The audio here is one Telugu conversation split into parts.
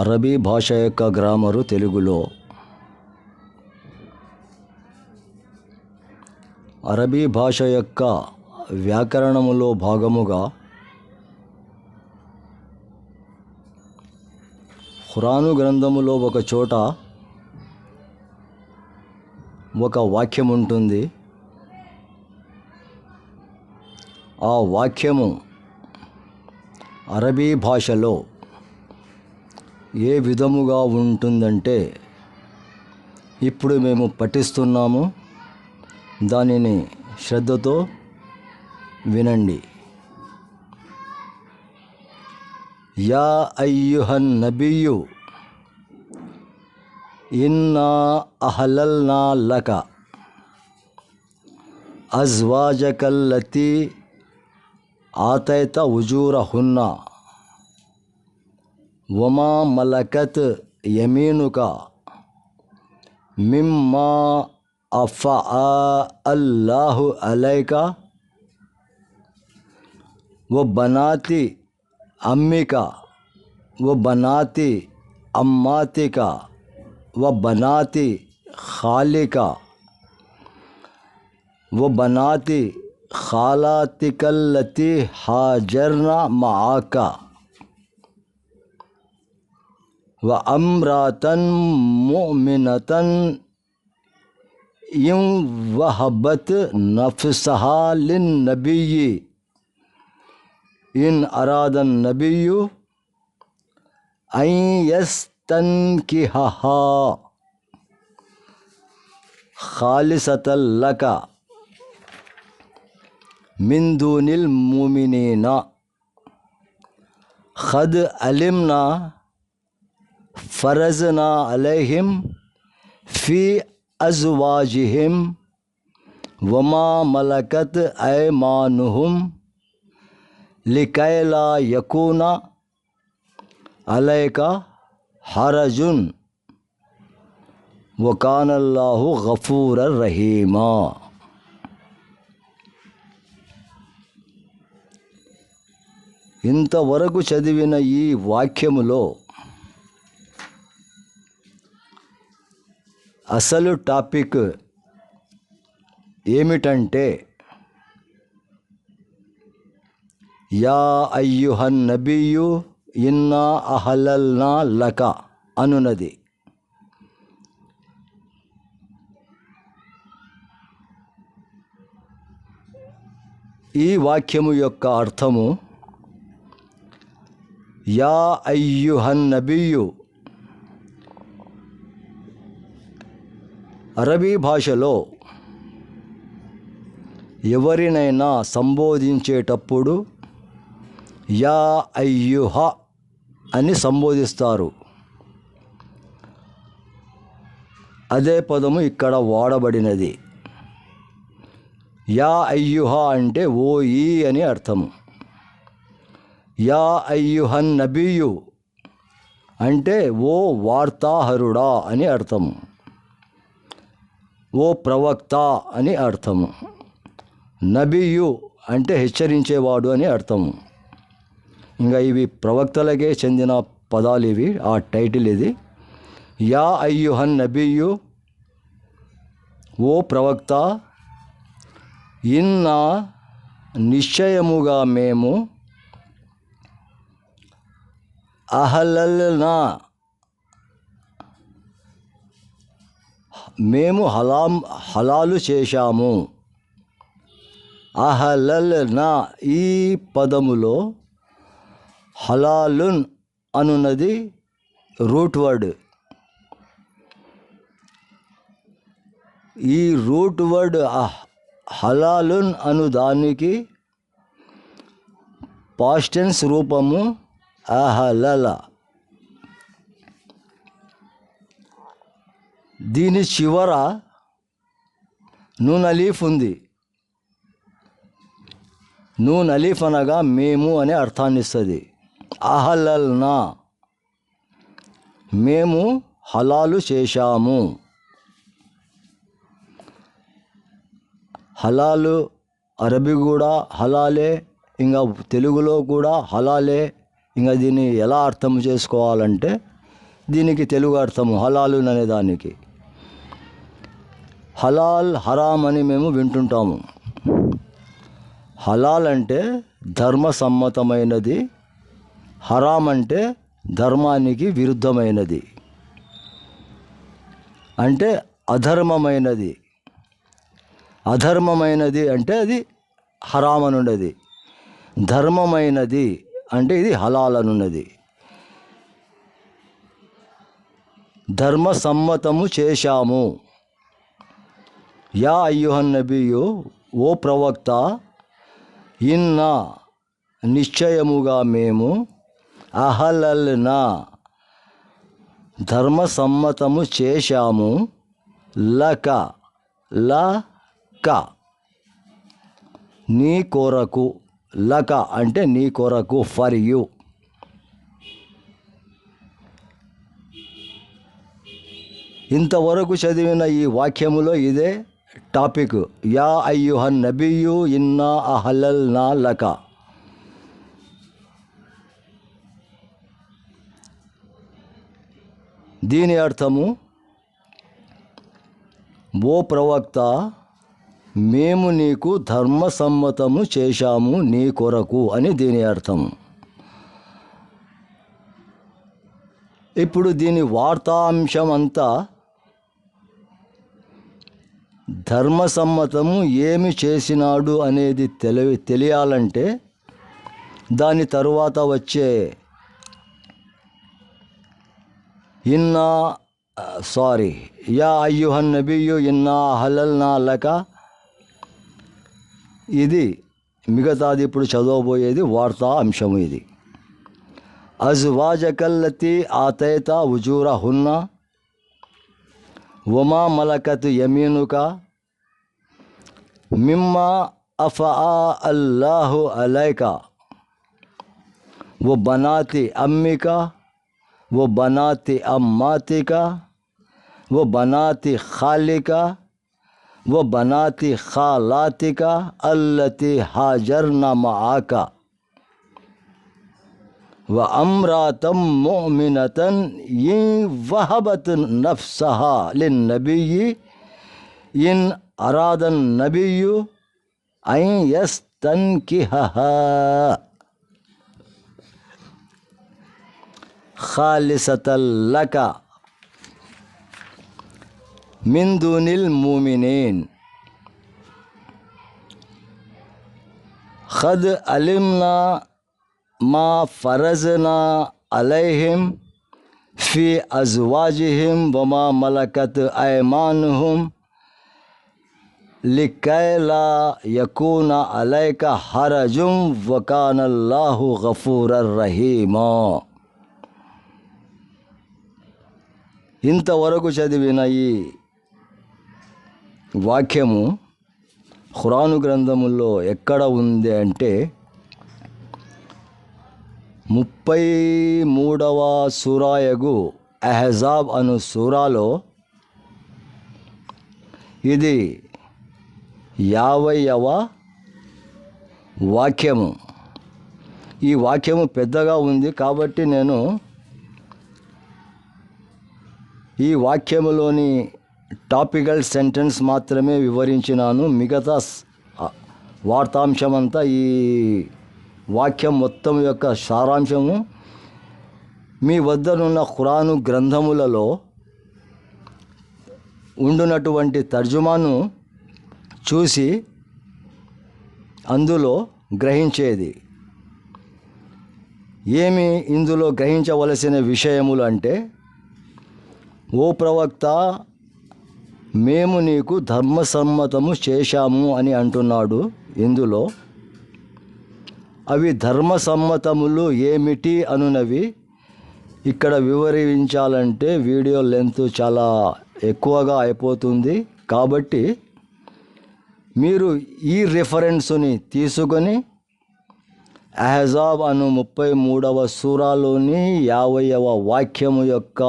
అరబీ భాష యొక్క గ్రామరు తెలుగులో. అరబీ భాష యొక్క వ్యాకరణములో భాగముగా ఖురాను గ్రంథములో ఒక చోట ఒక వాక్యం ఉంటుంది. ఆ వాక్యము అరబీ భాషలో ఏ విధముగా ఉంటుందంటే ఇప్పుడు మేము పఠిస్తున్నాము, దానిని శ్రద్ధతో వినండి. యా అయ్యుహన్ నబియ్యు ఇన్నా అహలల్నా లక అజ్వాజకల్లతి ఆతైత ఉజూరహున్న వమా మలకత్ యమీనుక మిమ్మా అఫా అల్లాహు అలైక వ బనాతి అమ్మిక వ బనాతి అమ్మాతిక వ బనాతి ఖాలిక వ బనాతి ఖాలాతికల్లతి హాజర్న మఆక వ అమ్రాతన్ ముమినతన్ ఇం వహబత్ నఫ్సహా లిన్నబియ్యి ఇన్ అరాదన్ నబియ్యు అన్ యస్తన్కిహహా ఖాలిసతల్ లక మిన్ దూనిల్ ముమినీన ఖద్ అలిమ్నా ఫరజ్నా అలైహిం ఫీ అజ్వాజిహిం వమా మలకత్ ఐమానుహుం లికైలా యకూన అలైక హరజున్ వకానల్లాహు గఫూరర్ రహీమా. ఇంతవరకు చదివిన ఈ వాక్యములో అసలు టాపిక్ ఏమిటంటే యా అయ్యుహన్ నబియ్యు ఇన్నా అహలల్నా లక అనున్నది. ఈ వాక్యము యొక్క అర్థము యా అయ్యుహన్ నబియ్యు అరబీ భాషలో ఎవరినైనా సంబోధించేటప్పుడు యా అయ్యుహ అని సంబోధిస్తారు. అదే పదము ఇక్కడ వాడబడినది. యా అయ్యుహ అంటే ఓ ఈ అని అర్థము. యా అయ్యుహన్ నబియ్యు అంటే ఓ వార్తాహరుడా అని అర్థము, ఓ ప్రవక్త అని అర్థము. నబియు అంటే హెచ్చరించేవాడు అని అర్థము. ఇంకా ఇవి ప్రవక్తలకే చెందిన పదాలు ఇవి, ఆ టైటిల్ ఇది. యా అయ్యుహన్ నబియు ఓ ప్రవక్త, ఇన్నా నిశ్చయముగా మేము, అహలల్నా మేము హలాలు చేశాము. అహలల్నా ఈ పదములో హలాలున్ అనున్నది రూట్ వర్డ్. ఈ రూట్ వర్డ్ హలాలున్ అను దానికి పాస్ట్ టెన్స్ రూపము అహలల. దీని చివర నూన్ అలీఫ్ ఉంది. నూన్ అలీఫ్ అనగా మేము అనే అర్థాన్ని ఇస్తుంది. అహలల్నా మేము హలాలు చేశాము. హలాలు అరబీ కూడా హలాలే, ఇంకా తెలుగులో కూడా హలాలే. ఇంకా దీన్ని ఎలా అర్థం చేసుకోవాలంటే దీనికి తెలుగు అర్థము హలాలు అనే దానికి. హలాల్ హరాం అని మేము వింటుంటాము. హలాల్ అంటే ధర్మసమ్మతమైనది, హరాం అంటే ధర్మానికి విరుద్ధమైనది, అంటే అధర్మమైనది. అధర్మమైనది అంటే అది హరాం అనున్నది, ధర్మమైనది అంటే ఇది హలాల్ అనున్నది. ధర్మసమ్మతము చేశాము. యా అయ్యుహన్ నబియు, ఓ ప్రవక్త, ఇన్నా నిశ్చయముగా మేము, అహలల్నా ధర్మసమ్మతము చేశాము, లక లక నీ కొరకు, లక అంటే నీ కొరకు, ఫర్ యూ. ఇంతవరకు చదివిన ఈ వాక్యములో ఇదే టాపిక్. యా అయ్యుహన్ నబియు ఇన్నా అహలల్నా లక. దీని అర్థము, ఓ ప్రవక్త, మేము నీకు ధర్మసమ్మతము చేశాము నీ కొరకు అని దీని అర్థము. ఇప్పుడు దీని వార్తాంశం అంతా ధర్మసమ్మతము ఏమి చేసినాడు అనేది తెలియాలంటే దాని తరువాత వచ్చే యా అయ్యుహన్ నబియు ఇన్నా హలల్నా లక, ఇది మిగతాది ఇప్పుడు చదవబోయేది వార్తా అంశము. ఇది అజ్వాజకల్లతి ఆతైత ఉజూరహున్న వమా మలకత్ యమీనుక మిమ్మా అఫా అల్లాహు అలైక వ బనాతి అమ్మిక व बनाती अम्मातिका व बनाती खालिका व बनाती खालातिका अल्लती हाजरना माआका व अम्रातम मुमिनतन इन वहबत नफ्सहा लिन्नबिय्यि इन अरादन नबिय्यु अन यस्तनकिहहा खालिसतल लका मिन दूनिल मुमिनीन खद अलिमना मा फरजना अलैहिम फी अज़वाजिहिम वमा मलकत ऐमानुहुम लिकैला यकूना अलैका हरजुम वकानल्लाहु गफूरर रहीमा. ఇంతవరకు చదివిన ఈ వాక్యము ఖురాను గ్రంథములో ఎక్కడ ఉంది అంటే 33వ సూరాయగు అహ్జాబ్ అను సూరాలో ఇది 50వ వాక్యము. ఈ వాక్యము పెద్దగా ఉంది కాబట్టి నేను ఈ వాక్యములోని టాపికల్ సెంటెన్స్ మాత్రమే వివరించినాను. మిగతా వార్తాంశమంతా ఈ వాక్యం మొత్తం యొక్క సారాంశము మీ వద్దనున్న ఖురాను గ్రంథములలో ఉండునటువంటి తర్జుమాను చూసి అందులో గ్రహించేది. ఏమి ఇందులో గ్రహించవలసిన విషయములు అంటే, ఓ ప్రవక్త, మేము నీకు ధర్మసమ్మతము చేశాము అని అంటున్నాడు. ఇందులో అవి ధర్మసమ్మతములు ఏమిటి అనునవి ఇక్కడ వివరించాలంటే వీడియో లెంత్ చాలా ఎక్కువగా అయిపోతుంది. కాబట్టి మీరు ఈ రిఫరెన్స్ని తీసుకొని అహ్జాబ్ అను 33వ సూరాలోని 50వ వాక్యము యొక్క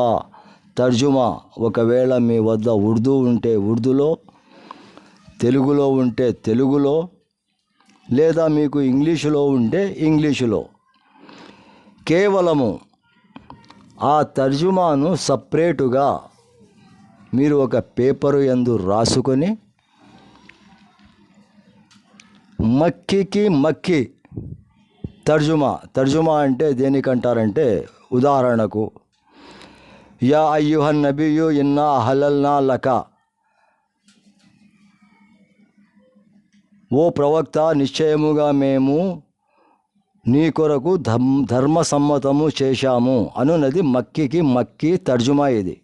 తర్జుమా, ఒకవేళ మీ వద్ద ఉర్దూ ఉంటే ఉర్దూలో, తెలుగులో ఉంటే తెలుగులో, లేదా మీకు ఇంగ్లీషులో ఉంటే ఇంగ్లీషులో కేవలము ఆ తర్జుమాను సపరేటుగా మీరు ఒక పేపరు యందు రాసుకొని మక్కికి మక్కి తర్జుమా అంటే దేనికంటారంటే, ఉదాహరణకు యా అయ్యుహన్ నబియు ఇన్నా హలల్నా లక, ఓ ప్రవక్త నిశ్చయముగా మేము నీ కొరకు ధర్మసమ్మతము చేశాము అనున్నది మక్కికి మక్కి తర్జుమా. ఇది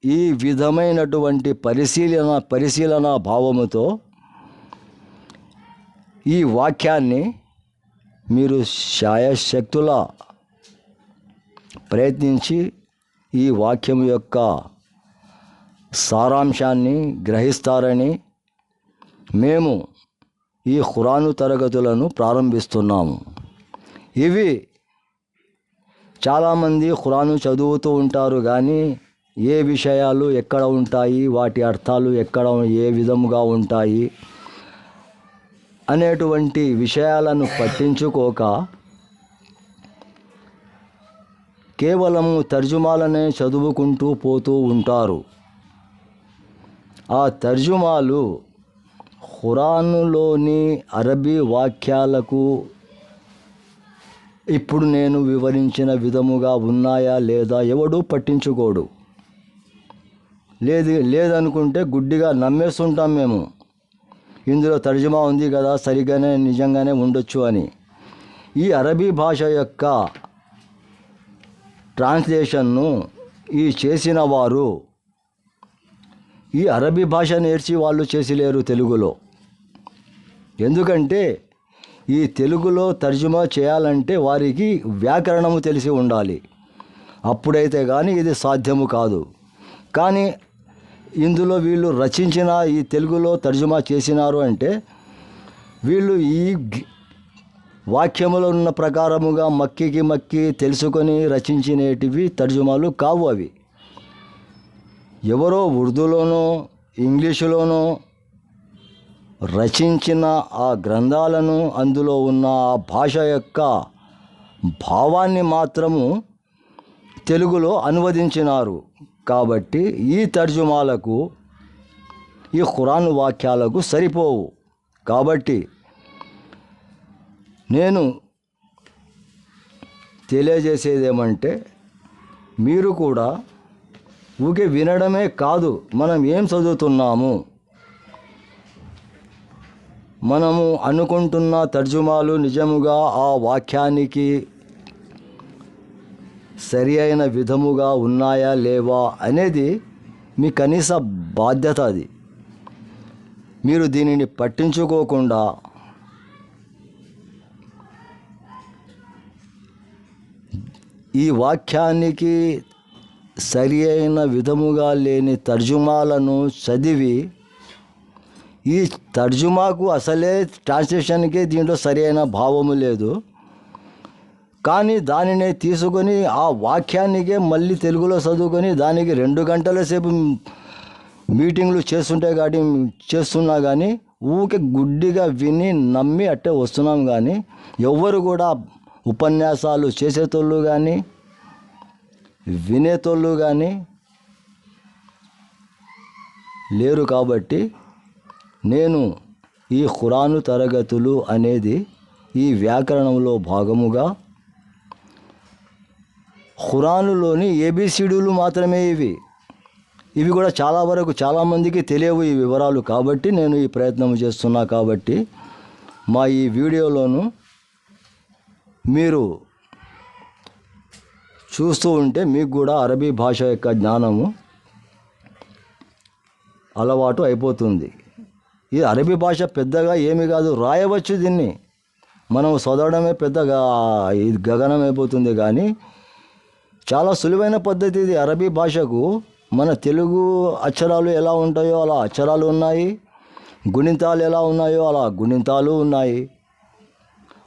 ఈ విధమైనటువంటి పరిశీలన భావముతో ఈ వాక్యాన్ని మీరు శాయశక్తులా ప్రయత్నించి ఈ వాక్యం యొక్క సారాంశాన్ని గ్రహిస్తారని మేము ఈ ఖురాను తరగతులను ప్రారంభిస్తున్నాము. ఇవి చాలామంది ఖురాను చదువుతూ ఉంటారు, కానీ ఏ విషయాలు ఎక్కడ ఉంటాయి, వాటి అర్థాలు ఎక్కడ ఏ విధముగా ఉంటాయి అనేటువంటి విషయాలను పట్టించుకోక కేవలము తర్జుమాలనే చదువుకుంటూ పోతూ ఉంటారు. ఆ తర్జుమాలు ఖురానులోని అరబీ వాక్యాలకు ఇప్పుడు నేను వివరించిన విధముగా ఉన్నాయా లేదా ఎవడూ పట్టించుకోడు. లేదనుకుంటే గుడ్డిగా నమ్మేస్తుంటాం మేము, ఇందులో తర్జుమా ఉంది కదా, సరిగానే నిజంగానే ఉండొచ్చు అని. ఈ అరబీ భాష యొక్క ట్రాన్స్లేషన్ను చేసిన వారు ఈ అరబీ భాష నేర్చి వాళ్ళు చేసిలేరు తెలుగులో. ఎందుకంటే ఈ తెలుగులో తర్జుమా చేయాలంటే వారికి వ్యాకరణము తెలిసి ఉండాలి, అప్పుడైతే కానీ ఇది సాధ్యము కాదు. కానీ ఇందులో వీళ్ళు రచించిన ఈ తెలుగులో తర్జుమా చేసినారు అంటే వీళ్ళు ఈ వాక్యములో ఉన్న ప్రకారముగా మక్కికి మక్కి తెలుసుకొని రచించినటివి తర్జుమాలు కావు. అవి ఎవరో ఉర్దూలోనో ఇంగ్లీషులోనో రచించిన ఆ గ్రంథాలను, అందులో ఉన్న ఆ భాష యొక్క భావాన్ని మాత్రము తెలుగులో అనువదించినారు. కాబట్టి ఈ తర్జుమాలకు ఈ ఖురాన్ వాక్యాలకు సరిపోవు. కాబట్టి నేను తెలియజేసేది ఏమంటే, మీరు కూడా ఊకే వినడమే కాదు, మనం ఏం చదువుతున్నాము, మనము అనుకుంటున్న తర్జుమాలు నిజముగా ఆ వాక్యానికి సరి అయిన విధముగా ఉన్నాయా లేవా అనేది మీ కనీస బాధ్యత. అది మీరు దీనిని పట్టించుకోకుండా ఈ వాక్యానికి సరి అయిన విధముగా లేని తర్జుమాలను చదివి, ఈ తర్జుమాకు అసలే ట్రాన్స్లేషన్కి దీంట్లో సరి అయిన భావము లేదు, కానీ దానినే తీసుకొని ఆ వాక్యానికే మళ్ళీ తెలుగులో చదువుకొని దానికి 2 గంటల సేపు మీటింగ్లు చేస్తున్నా కానీ ఊకే గుడ్డిగా విని నమ్మి అట్టే వస్తున్నాం. కానీ ఎవ్వరు కూడా ఉపన్యాసాలు చేసేటోళ్ళు కానీ వినేటోళ్ళు కానీ లేరు. కాబట్టి నేను ఈ ఖురాను తరగతులు అనేది ఈ వ్యాకరణంలో భాగముగా ఖురానులోని ఏబిసిడీలు మాత్రమే ఇవి కూడా చాలా వరకు చాలామందికి తెలియవు ఈ వివరాలు. కాబట్టి నేను ఈ ప్రయత్నం చేస్తున్నా. కాబట్టి మా ఈ వీడియోలోను మీరు చూస్తూ ఉంటే మీకు కూడా అరబీ భాష యొక్క జ్ఞానము అలవాటు అయిపోతుంది. ఈ అరబీ భాష పెద్దగా ఏమి కాదు, రాయవచ్చు. దీన్ని మనం చదవడమే పెద్దగా ఇది గగనం అయిపోతుంది. కానీ చాలా సులువైన పద్ధతి ఇది. అరబీ భాషకు మన తెలుగు అక్షరాలు ఎలా ఉంటాయో అలా అక్షరాలు ఉన్నాయి, గుణింతాలు ఎలా ఉన్నాయో అలా గుణింతాలు ఉన్నాయి.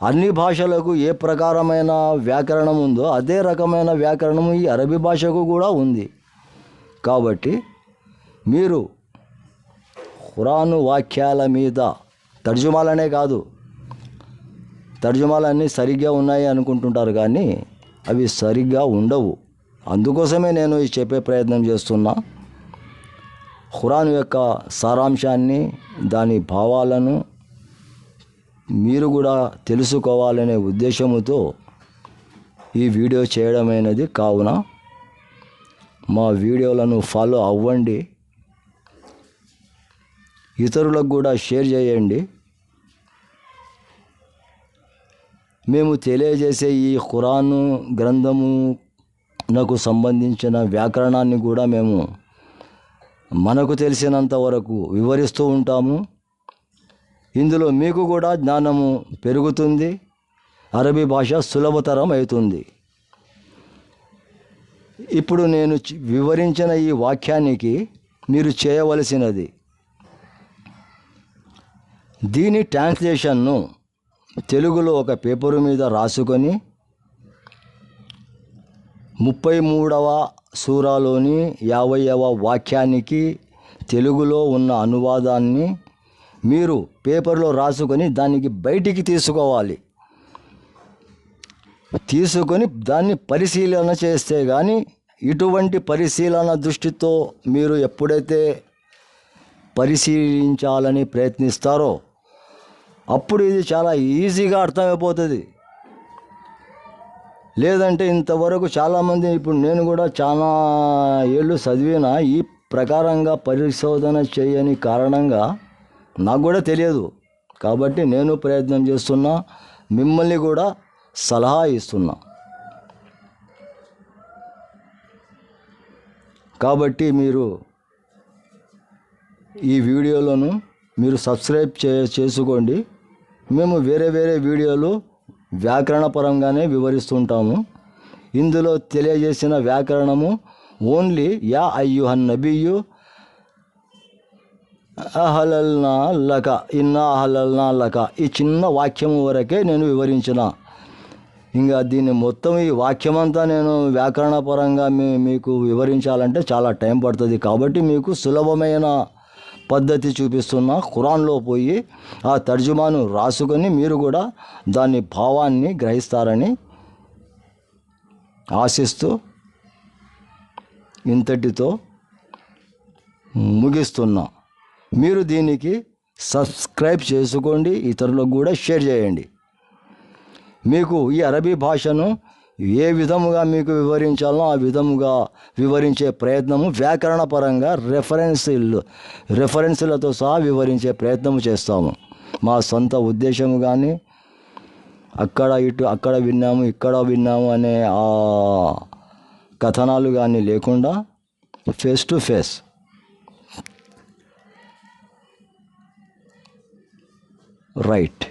అన్ని భాషలకు ఏ ప్రకారమైన వ్యాకరణం ఉందో అదే రకమైన వ్యాకరణము ఈ అరబీ భాషకు కూడా ఉంది. కాబట్టి మీరు ఖురాను వాక్యాల మీద తర్జుమాలనే కాదు, తర్జుమాలన్నీ సరిగ్గా ఉన్నాయి అనుకుంటుంటారు, కానీ అవి సరిగ్గా ఉండవు. అందుకోసమే నేను ఈ చెప్పే ప్రయత్నం చేస్తున్నా. ఖురాన్ యొక్క సారాంశాన్ని, దాని భావాలను మీరు కూడా తెలుసుకోవాలనే ఉద్దేశంతో ఈ వీడియో చేయడమైనది. కావున మా వీడియోలను ఫాలో అవ్వండి, ఇతరులకు కూడా షేర్ చేయండి. మేము తెలియజేసే ఈ ఖురాను గ్రంథమునకు సంబంధించిన వ్యాకరణాన్ని కూడా మేము మనకు తెలిసినంత వరకు వివరిస్తూ ఉంటాము. ఇందులో మీకు కూడా జ్ఞానము పెరుగుతుంది, అరబీ భాష సులభతరం అవుతుంది. ఇప్పుడు నేను వివరించిన ఈ వాక్యానికి మీరు చేయవలసినది, దీని ట్రాన్స్లేషన్ను తెలుగులో ఒక పేపరు మీద రాసుకొని 33వ సూరాలోని 50వ వాక్యానికి తెలుగులో ఉన్న అనువాదాన్ని మీరు పేపర్లో రాసుకొని దానికి బయటికి తీసుకొని దాన్ని పరిశీలన చేస్తే కానీ, ఇటువంటి పరిశీలన దృష్టితో మీరు ఎప్పుడైతే పరిశీలించాలని ప్రయత్నిస్తారో అప్పుడు ఇది చాలా ఈజీగా అర్థమైపోతుంది. లేదంటే ఇంతవరకు చాలామంది, ఇప్పుడు నేను కూడా చాలా ఏళ్ళు చదివిన, ఈ ప్రకారంగా పరిశోధన చేయని కారణంగా నాకు కూడా తెలియదు. కాబట్టి నేను ప్రయత్నం చేస్తున్నా, మిమ్మల్ని కూడా సలహా ఇస్తున్నా. కాబట్టి మీరు ఈ వీడియోలను మీరు సబ్స్క్రైబ్ చేసుకోండి. మేము వేరే వీడియోలు వ్యాకరణపరంగానే వివరిస్తుంటాము. ఇందులో తెలియజేసిన వ్యాకరణము ఓన్లీ యా అయ్యుహన్ నబియు అహలల్నా లక ఇన్నా అహలల్నా లక, ఈ చిన్న వాక్యం వరకే నేను వివరించిన. ఇంకా దీన్ని మొత్తం ఈ వాక్యమంతా నేను వ్యాకరణపరంగా మీకు వివరించాలంటే చాలా టైం పడుతుంది. కాబట్టి మీకు సులభమైన పద్ధతి చూపిస్తున్నా. ఖురాన్లో పోయి ఆ తర్జుమాను రాసుకొని మీరు కూడా దాని భావాన్ని గ్రహిస్తారని ఆశిస్తూ ఇంతటితో ముగిస్తున్నా. మీరు దీనికి సబ్స్క్రైబ్ చేసుకోండి, ఇతరులకు కూడా షేర్ చేయండి. మీకు ఈ అరబీ భాషను ఏ విధముగా మీకు వివరించాలో ఆ విధముగా వివరించే ప్రయత్నము వ్యాకరణపరంగా రెఫరెన్సులతో సహా వివరించే ప్రయత్నము చేస్తాము. మా సొంత ఉద్దేశము కానీ అక్కడ విన్నాము ఇక్కడ విన్నాము అనే ఆ కథనాలు కానీ లేకుండా ఫేస్ టు ఫేస్. రైట్.